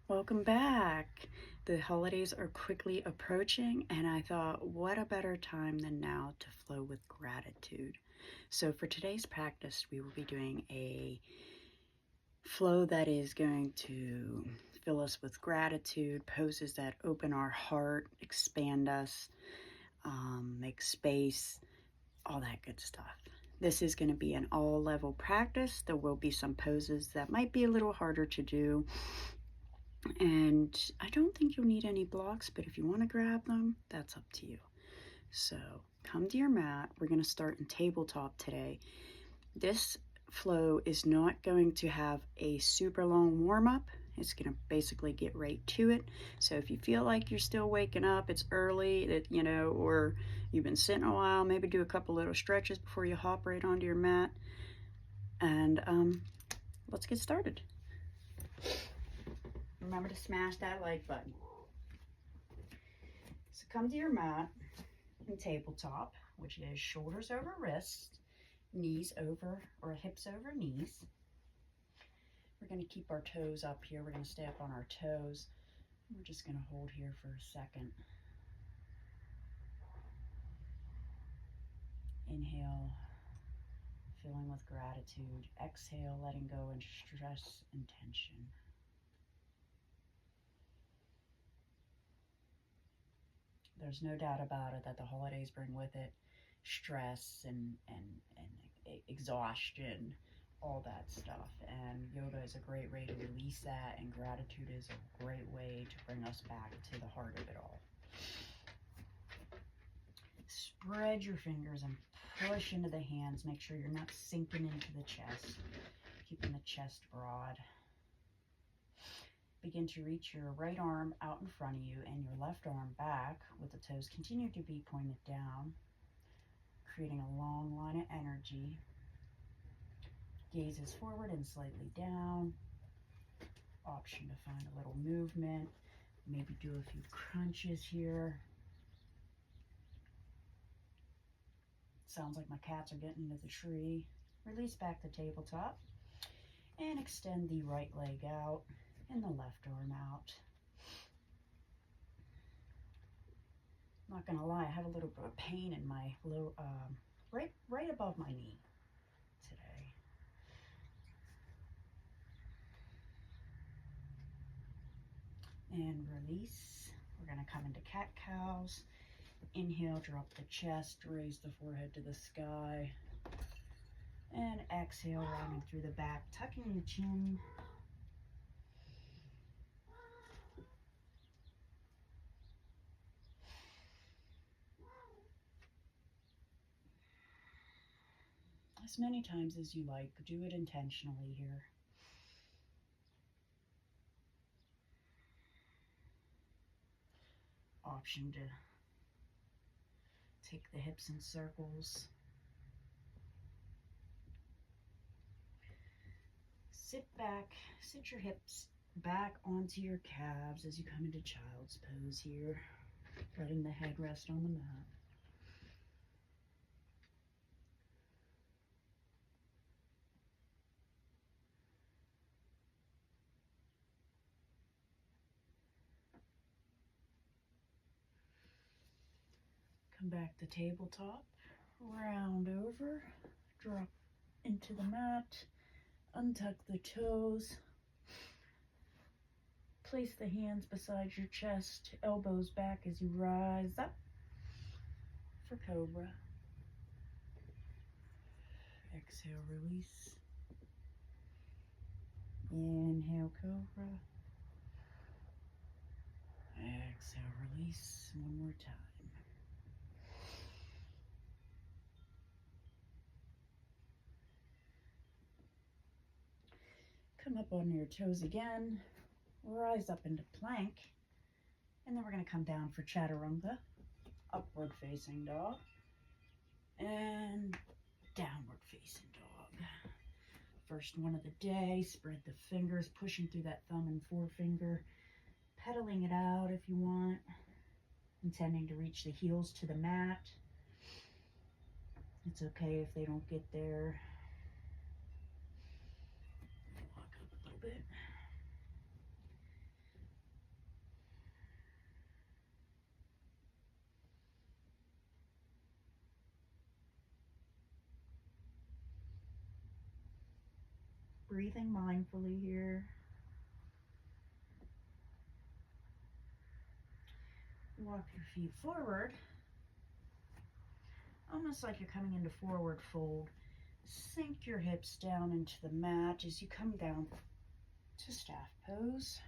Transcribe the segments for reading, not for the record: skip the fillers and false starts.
Welcome back. The holidays are quickly approaching, and I thought, what a better time than now to flow with gratitude. So, for today's practice, we will be doing a flow that is going to fill us with gratitude, poses that open our heart, expand us, make space, all that good stuff. This is going to be an all level practice. There will be some poses that might be a little harder to do. And I don't think you'll need any blocks, but if you want to grab them, that's up to you. So come to your mat. We're going to start in tabletop today. This flow is not going to have a super long warm up. It's going to basically get right to it. So if you feel like you're still waking up, it's early, or you've been sitting a while, maybe do a couple little stretches before you hop right onto your mat. And let's get started. Remember to smash that like button. So come to your mat in tabletop, which is shoulders over wrists, knees over, or hips over knees. We're going to keep our toes up here. We're going to stay up on our toes. We're just going to hold here for a second. Inhale, filling with gratitude. Exhale, letting go and stress and tension. There's no doubt about it that the holidays bring with it stress and exhaustion, all that stuff. And yoga is a great way to release that, and gratitude is a great way to bring us back to the heart of it all. Spread your fingers and push into the hands. Make sure you're not sinking into the chest, keeping the chest broad. Begin to reach your right arm out in front of you and your left arm back with the toes continue to be pointed down, creating a long line of energy. Gazes forward and slightly down. Option to find a little movement. Maybe do a few crunches here. Sounds like my cats are getting into the tree. Release back the tabletop and extend the right leg out and the left arm out. Not gonna lie, I have a little bit of pain in my low, right above my knee today. And release. We're gonna come into cat-cows. Inhale, drop the chest, raise the forehead to the sky. And exhale, rounding through the back, tucking the chin. As many times as you like, but do it intentionally here. Option to take the hips in circles. Sit back, sit your hips back onto your calves as you come into child's pose here, letting the head rest on the mat. Come back to tabletop, round over, drop into the mat, untuck the toes, place the hands beside your chest, elbows back as you rise up for cobra. Exhale, release. Inhale, cobra. Exhale, release. One more time. Come up on your toes again, rise up into plank, and then we're going to come down for chaturanga, upward facing dog, and downward facing dog. First one of the day, spread the fingers, pushing through that thumb and forefinger, pedaling it out if you want, intending to reach the heels to the mat. It's okay if they don't get there. Walk up a little bit. breathing mindfully here. Walk your feet forward, almost like you're coming into forward fold. Sink your hips down into the mat as you come down to staff pose.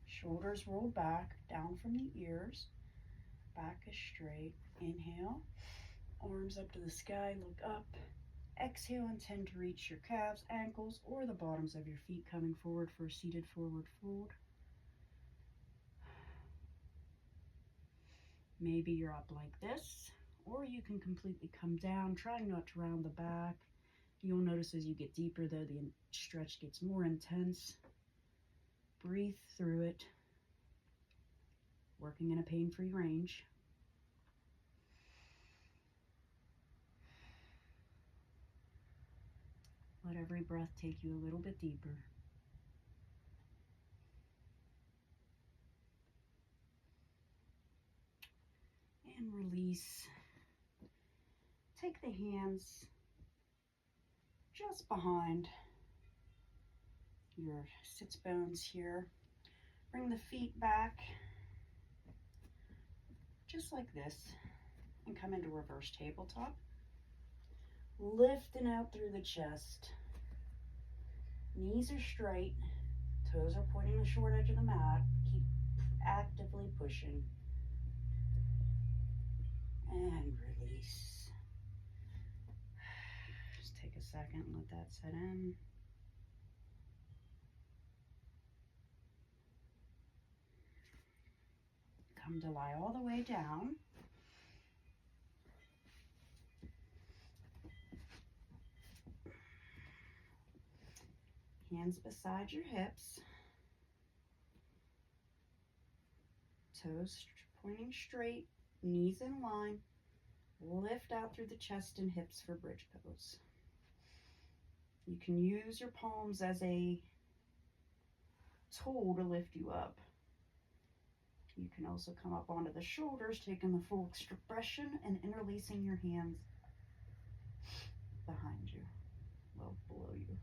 Shoulders rolled back, down from the ears. Back is straight. Inhale, arms up to the sky, look up. Exhale, intend to reach your calves, ankles, or the bottoms of your feet coming forward for a seated forward fold. Maybe you're up like this, or you can completely come down, trying not to round the back. You'll notice as you get deeper, though, the stretch gets more intense. Breathe through it, working in a pain-free range. Let every breath take you a little bit deeper. And release. Take the hands just behind your sits bones here. Bring the feet back, just like this, and come into reverse tabletop. Lifting out through the chest. Knees are straight, toes are pointing the short edge of the mat. Keep actively pushing. And release. Just take a second and let that set in. Come to lie all the way down. Hands beside your hips. Toes pointing straight, knees in line. Lift out through the chest and hips for bridge pose. You can use your palms as a tool to lift you up. You can also come up onto the shoulders, taking the full expression and interlacing your hands behind you, well below you.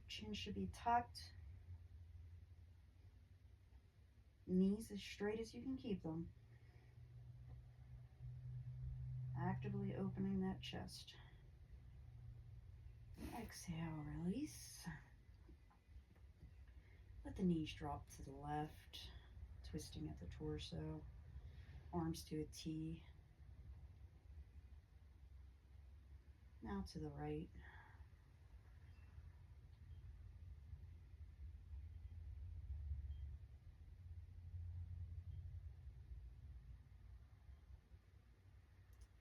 Chin should be tucked. Knees as straight as you can keep them. Actively opening that chest. Exhale, release. Let the knees drop to the left, twisting at the torso, arms to a T. Now to the right.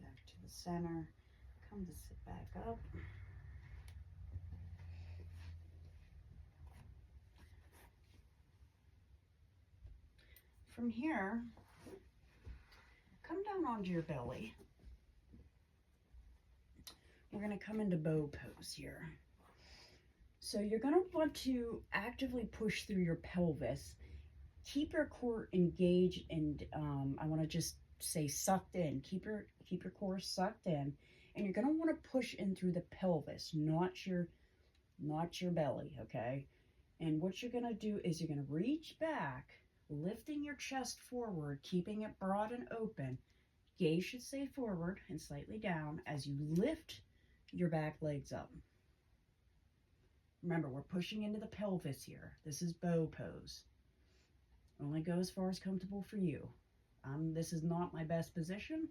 Back to the center. Come to sit back up. From here, come down onto your belly. We're going to come into bow pose here. So you're going to want to actively push through your pelvis. Keep your core engaged and I want to just say sucked in. Keep your core sucked in, and you're going to want to push in through the pelvis, not your belly, okay? And what you're going to do is you're going to reach back, lifting your chest forward, keeping it broad and open. Gaze should stay forward and slightly down as you lift your back legs up. Remember, we're pushing into the pelvis here. This is bow pose. Only go as far as comfortable for you. This is not my best position.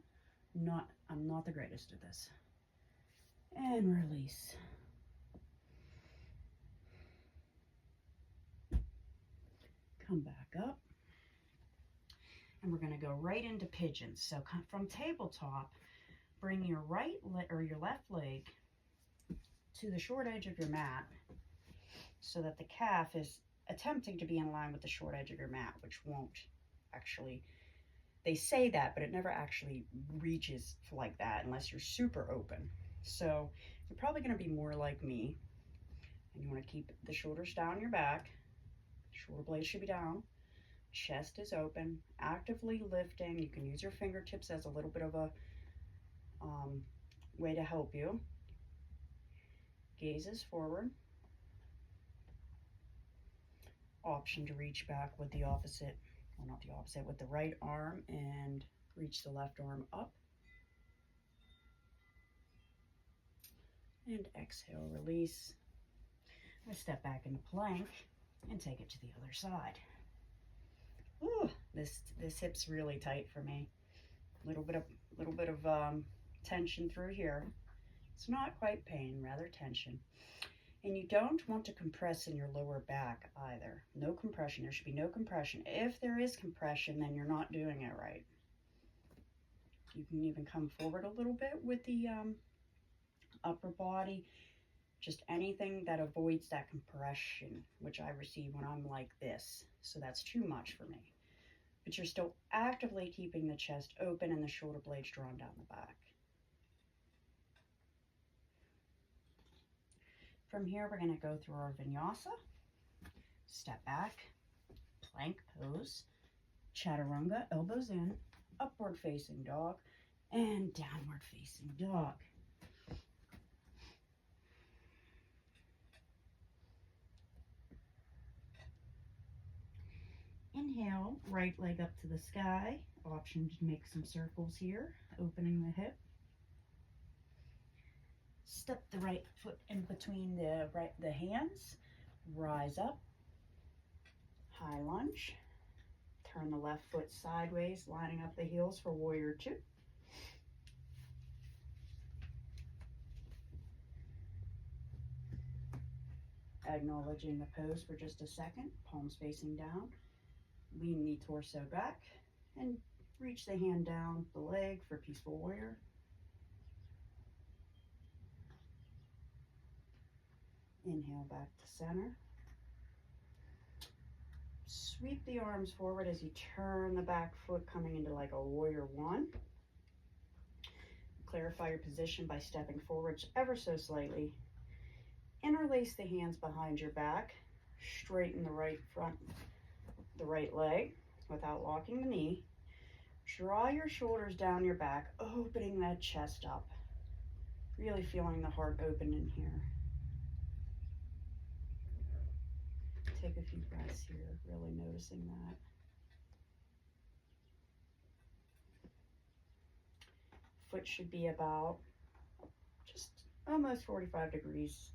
I'm not the greatest at this. And release. Come back up. And we're going to go right into pigeons. So from tabletop, bring your right leg or your left leg to the short edge of your mat so that the calf is attempting to be in line with the short edge of your mat, which won't actually, they say that, but it never actually reaches like that unless you're super open. So you're probably going to be more like me, and you want to keep the shoulders down your back. Shoulder blades should be down. Chest is open, actively lifting. You can use your fingertips as a little bit of a way to help you. Gazes forward. Option to reach back with the opposite, well, not the opposite, with the right arm and reach the left arm up. And exhale, release. I step back into plank and take it to the other side. Ooh, this hip's really tight for me. Little bit of tension through here. It's not quite pain, rather tension. And you don't want to compress in your lower back either. No compression. There should be no compression. If there is compression, then you're not doing it right. You can even come forward a little bit with the upper body. Just anything that avoids that compression, which I receive when I'm like this. So that's too much for me. But you're still actively keeping the chest open and the shoulder blades drawn down the back. From here, we're going to go through our vinyasa. Step back, plank pose, chaturanga, elbows in, upward facing dog, and downward facing dog. Inhale, right leg up to the sky. Option to make some circles here, opening the hip. Step the right foot in between the hands. Rise up. High lunge. Turn the left foot sideways, lining up the heels for warrior two. Acknowledging the pose for just a second, palms facing down. Lean the torso back and reach the hand down the leg for peaceful warrior. Inhale back to center. Sweep the arms forward as you turn the back foot, coming into like a warrior one. Clarify your position by stepping forward ever so slightly. Interlace the hands behind your back. Straighten the right leg without locking the knee. Draw your shoulders down your back, opening that chest up. Really feeling the heart open in here. Take a few breaths here, really noticing that. Foot should be about just almost 45 degrees,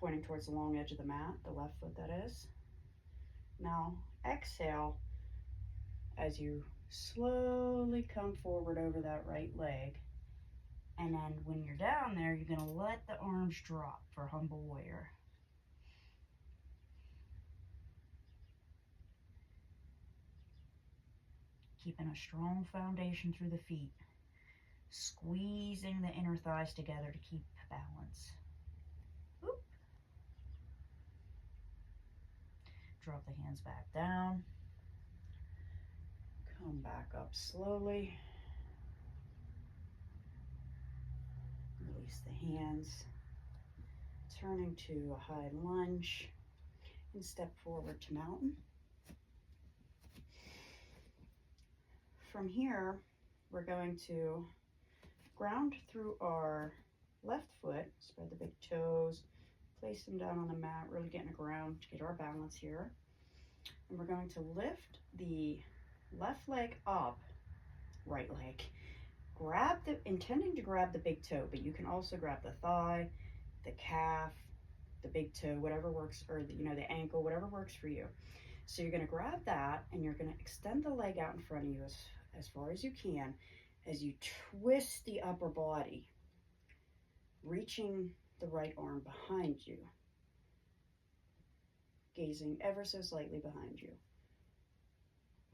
pointing towards the long edge of the mat, the left foot that is. Now exhale as you slowly come forward over that right leg. And then when you're down there, you're going to let the arms drop for humble warrior. Keeping a strong foundation through the feet. Squeezing the inner thighs together to keep balance. Oop. Drop the hands back down. Come back up slowly. Release the hands. Turning to a high lunge and step forward to mountain. From here, we're going to ground through our left foot, spread the big toes, place them down on the mat, really getting a ground to get our balance here. And we're going to lift the left leg up, right leg. Intending to grab the big toe, but you can also grab the thigh, the calf, the big toe, whatever works, or the ankle, whatever works for you. So you're going to grab that and you're going to extend the leg out in front of you as far as you can as you twist the upper body, reaching the right arm behind you, gazing ever so slightly behind you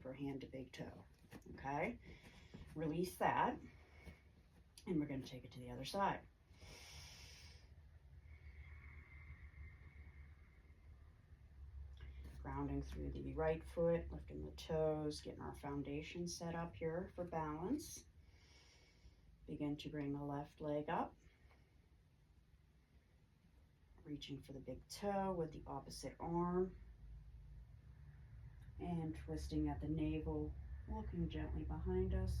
for hand to big toe. Okay? Release that, and we're going to take it to the other side. Grounding through the right foot, lifting the toes, getting our foundation set up here for balance. Begin to bring the left leg up. Reaching for the big toe with the opposite arm. And twisting at the navel, looking gently behind us.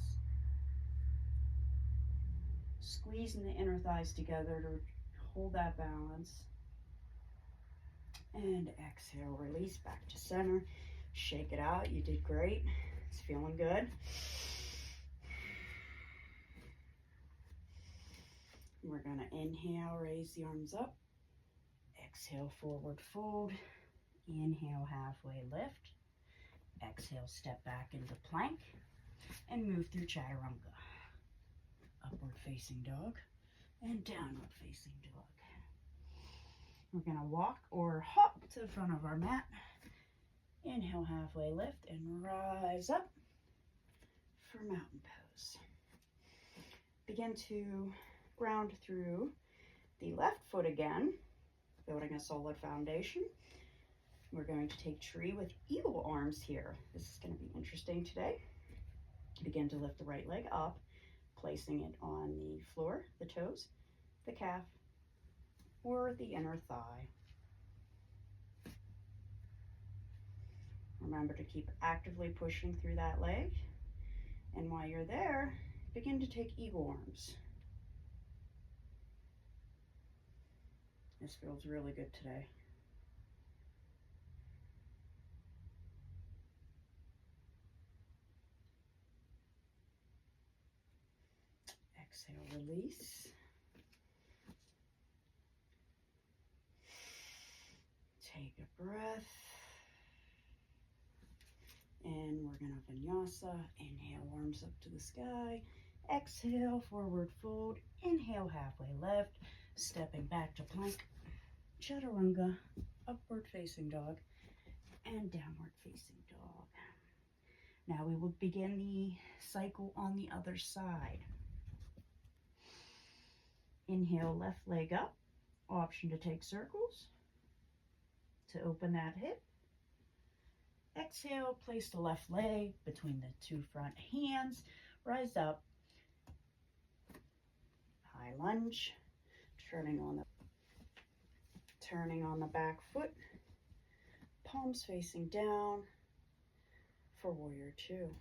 Squeezing the inner thighs together to hold that balance. And exhale, release back to center. Shake it out. You did great. It's feeling good. We're going to inhale, raise the arms up. Exhale, forward fold. Inhale, halfway lift. Exhale, step back into plank and move through chaturanga. Upward facing dog and downward facing dog. We're going to walk or hop to the front of our mat. Inhale, halfway lift and rise up for mountain pose. Begin to ground through the left foot again, building a solid foundation. We're going to take tree with eagle arms here. This is going to be interesting today. Begin to lift the right leg up, placing it on the floor, the toes, the calf, or the inner thigh. Remember to keep actively pushing through that leg. And while you're there, begin to take eagle arms. This feels really good today. Exhale, release. Take a breath. And we're going to vinyasa. Inhale, arms up to the sky. Exhale, forward fold. Inhale, halfway lift. Stepping back to plank. Chaturanga, upward facing dog, and downward facing dog. Now we will begin the cycle on the other side. Inhale, left leg up. Option to take circles to open that hip. Exhale, place the left leg between the two front hands. Rise up. High lunge. Turning on the back foot. Palms facing down for warrior two.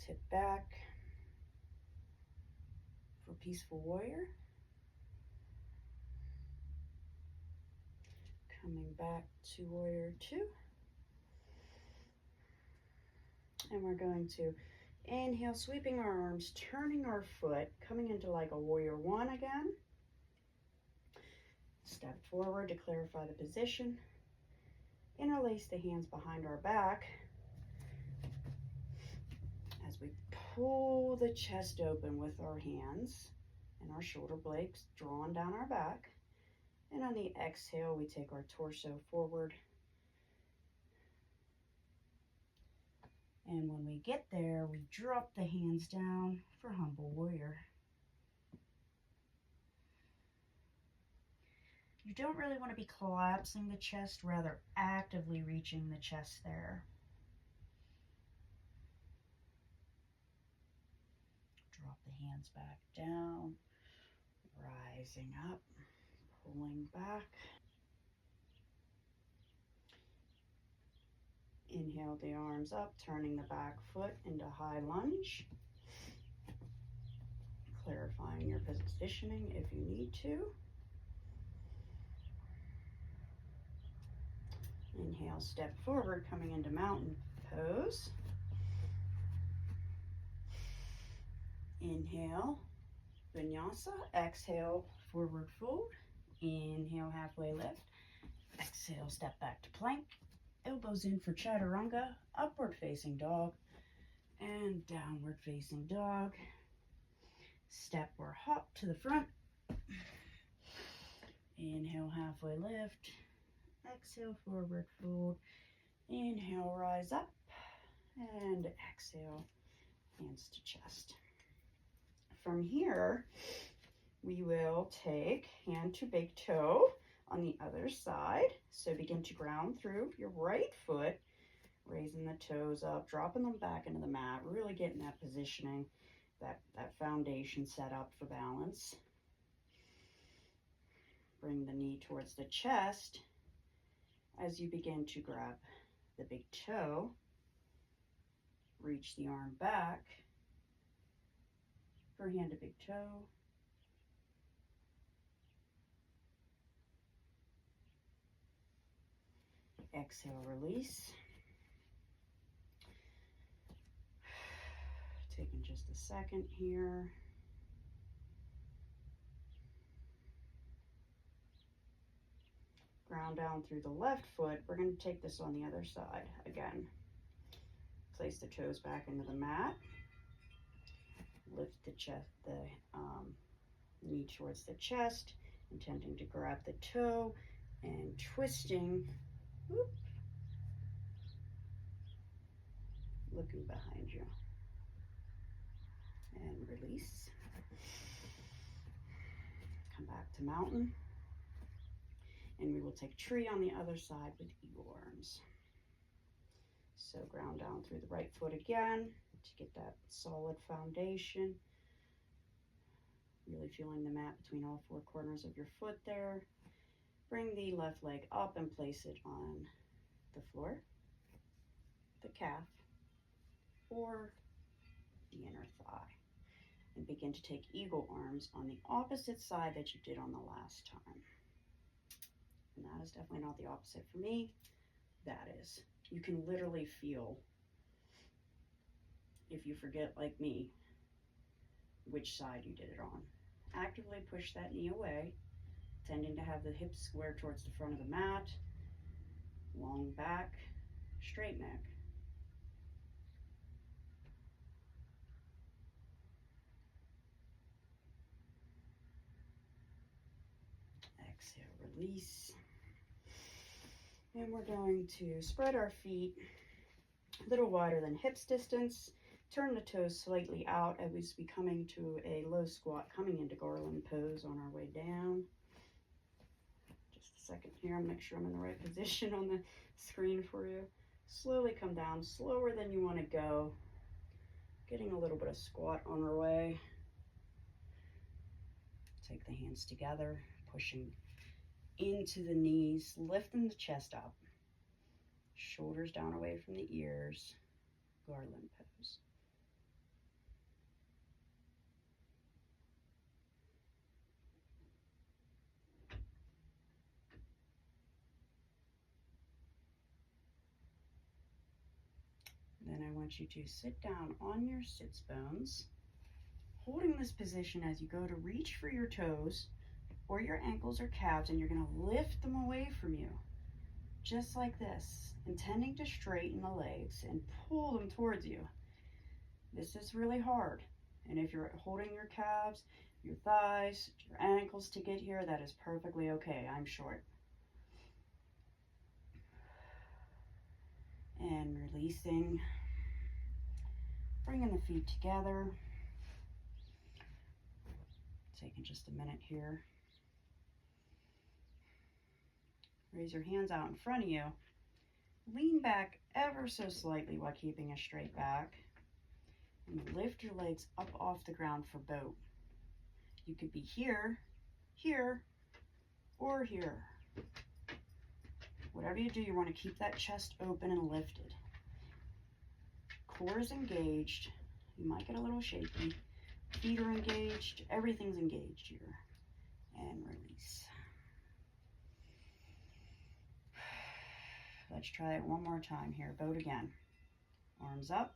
Tip back for peaceful warrior. Coming back to warrior two. And we're going to inhale, sweeping our arms, turning our foot, coming into like a warrior one again. Step forward to clarify the position. Interlace the hands behind our back as we pull the chest open with our hands and our shoulder blades drawn down our back. And on the exhale, we take our torso forward. And when we get there, we drop the hands down for humble warrior. You don't really want to be collapsing the chest, rather actively reaching the chest there. Drop the hands back down, rising up, pulling back. Inhale the arms up, turning the back foot into high lunge. Clarifying your positioning if you need to. Inhale, step forward, coming into mountain pose. Inhale, vinyasa. Exhale, forward fold. Inhale, halfway lift. Exhale, step back to plank. Elbows in for chaturanga, upward facing dog, and downward facing dog. Step or hop to the front. Inhale, halfway lift. Exhale, forward fold. Inhale, rise up. And exhale, hands to chest. From here, we will take hand to big toe on the other side. So begin to ground through your right foot, raising the toes up, dropping them back into the mat, really getting that positioning, that foundation set up for balance. Bring the knee towards the chest as you begin to grab the big toe. Reach the arm back for hand to big toe. Exhale, release. Taking just a second here. Ground down through the left foot. We're going to take this on the other side again. Place the toes back into the mat. Lift the chest, the knee towards the chest, intending to grab the toe and twisting. Whoop, looking behind you. And release. Come back to mountain. And we will take tree on the other side with eagle arms. So ground down through the right foot again to get that solid foundation. Really feeling the mat between all four corners of your foot there. Bring the left leg up and place it on the floor, the calf, or the inner thigh. And begin to take eagle arms on the opposite side that you did on the last time. And that is definitely not the opposite for me. That is. You can literally feel, if you forget like me, which side you did it on. Actively push that knee away, tending to have the hips square towards the front of the mat, long back, straight neck. Exhale, release. And we're going to spread our feet a little wider than hips distance. Turn the toes slightly out as we coming to a low squat, coming into garland pose on our way down. Just a second here, I'll make sure I'm in the right position on the screen for you. Slowly come down, slower than you want to go. Getting a little bit of squat on our way. Take the hands together, pushing into the knees, lifting the chest up. Shoulders down away from the ears, garland pose. Then I want you to sit down on your sits bones, holding this position as you go to reach for your toes or your ankles or calves, and you're going to lift them away from you, just like this, intending to straighten the legs and pull them towards you. This is really hard, and if you're holding your calves, your thighs, your ankles to get here, that is perfectly okay. I'm short. And releasing, bringing the feet together. Taking just a minute here. Raise your hands out in front of you. Lean back ever so slightly while keeping a straight back. And lift your legs up off the ground for boat. You could be here, here, or here. Whatever you do, you want to keep that chest open and lifted. Core is engaged. You might get a little shaky. Feet are engaged. Everything's engaged here. And release. Let's try it one more time here. Boat again. Arms up.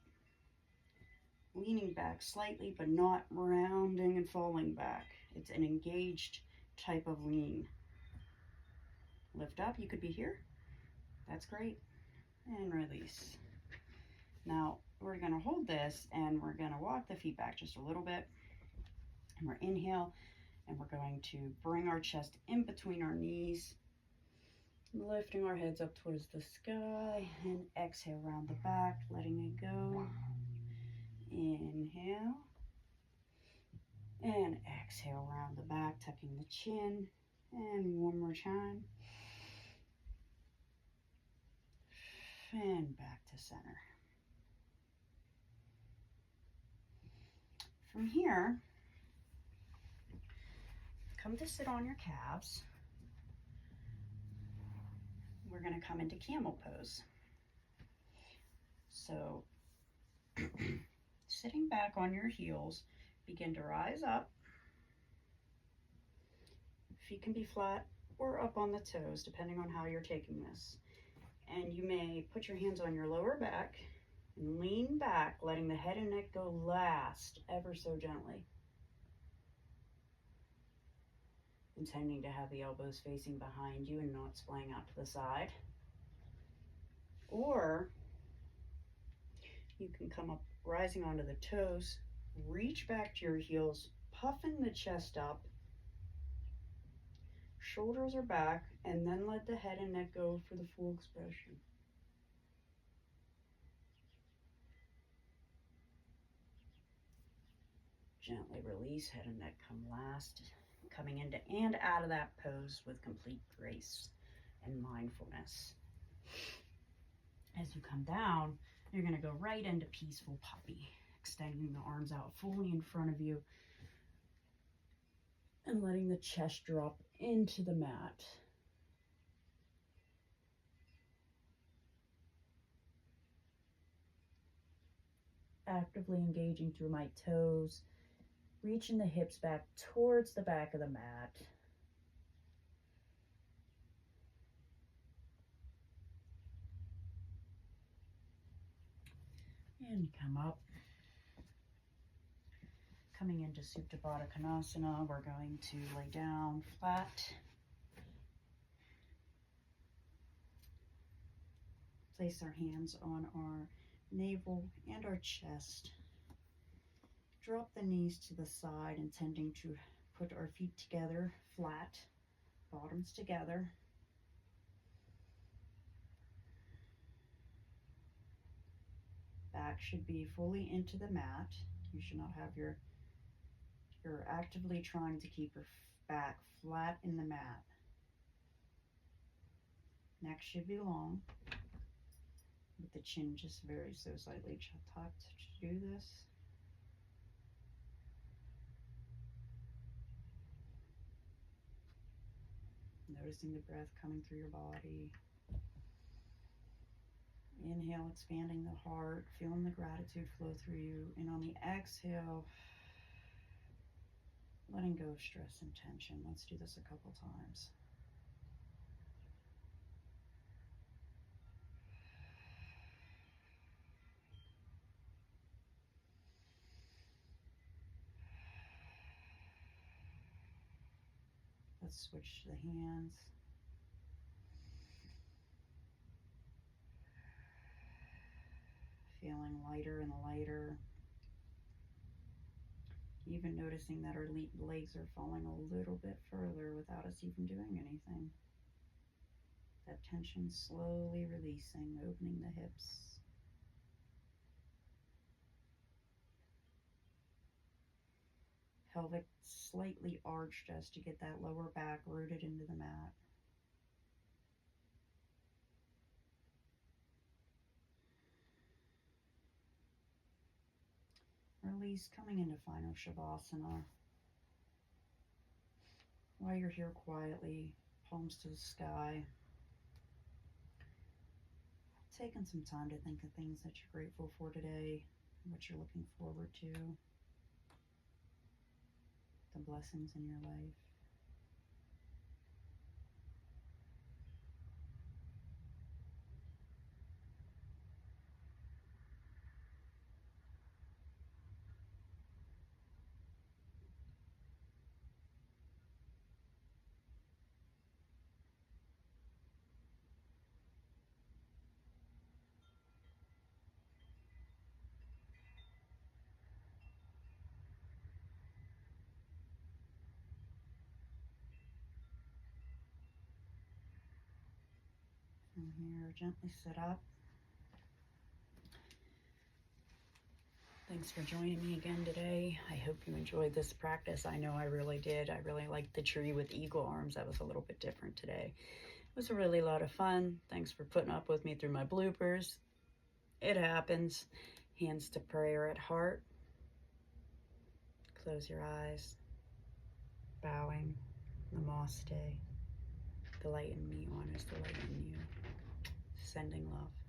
Leaning back slightly, but not rounding and falling back. It's an engaged type of lean. Lift up. You could be here. That's great. And release. Now, we're going to hold this and we're going to walk the feet back just a little bit. And we're inhale and we're going to bring our chest in between our knees, lifting our heads up towards the sky, and exhale around the back, letting it go. Inhale and exhale around the back, tucking the chin, and one more time. And back to center. From here, come to sit on your calves. We're going to come into camel pose. So Sitting back on your heels, begin to rise up. Feet can be flat or up on the toes, depending on how you're taking this. And you may put your hands on your lower back and lean back, letting the head and neck go last, ever so gently. Intending to have the elbows facing behind you and not splaying out to the side. Or you can come up, rising onto the toes, reach back to your heels, puffing the chest up, shoulders are back, and then let the head and neck go for the full expression. Gently release, head and neck come last, coming into and out of that pose with complete grace and mindfulness. As you come down, you're going to go right into peaceful puppy, extending the arms out fully in front of you and letting the chest drop into the mat. Actively engaging through my toes, reaching the hips back towards the back of the mat. And come up. Coming into Supta Baddha Konasana, we're going to lay down flat. Place our hands on our navel and our chest. Drop the knees to the side, intending to put our feet together, flat, bottoms together. Back should be fully into the mat. You should not have you're actively trying to keep your back flat in the mat. Neck should be long, with the chin just very so slightly tucked to do this. Noticing the breath coming through your body. Inhale, expanding the heart, feeling the gratitude flow through you. And on the exhale, letting go of stress and tension. Let's do this a couple times. Let's switch to the hands. Feeling lighter and lighter. Even noticing that our legs are falling a little bit further without us even doing anything. That tension slowly releasing, opening the hips. Pelvic slightly arched as to get that lower back rooted into the mat. Release, coming into final Shavasana. While you're here quietly, palms to the sky, taking some time to think of things that you're grateful for today, what you're looking forward to, the blessings in your life. From here, gently sit up. Thanks for joining me again today. I hope you enjoyed this practice. I know I really did. I really liked the tree with eagle arms. That was a little bit different today. It was a really lot of fun. Thanks for putting up with me through my bloopers. It happens. Hands to prayer at heart. Close your eyes. Bowing. Namaste. The light in me honors the light in you. Sending love.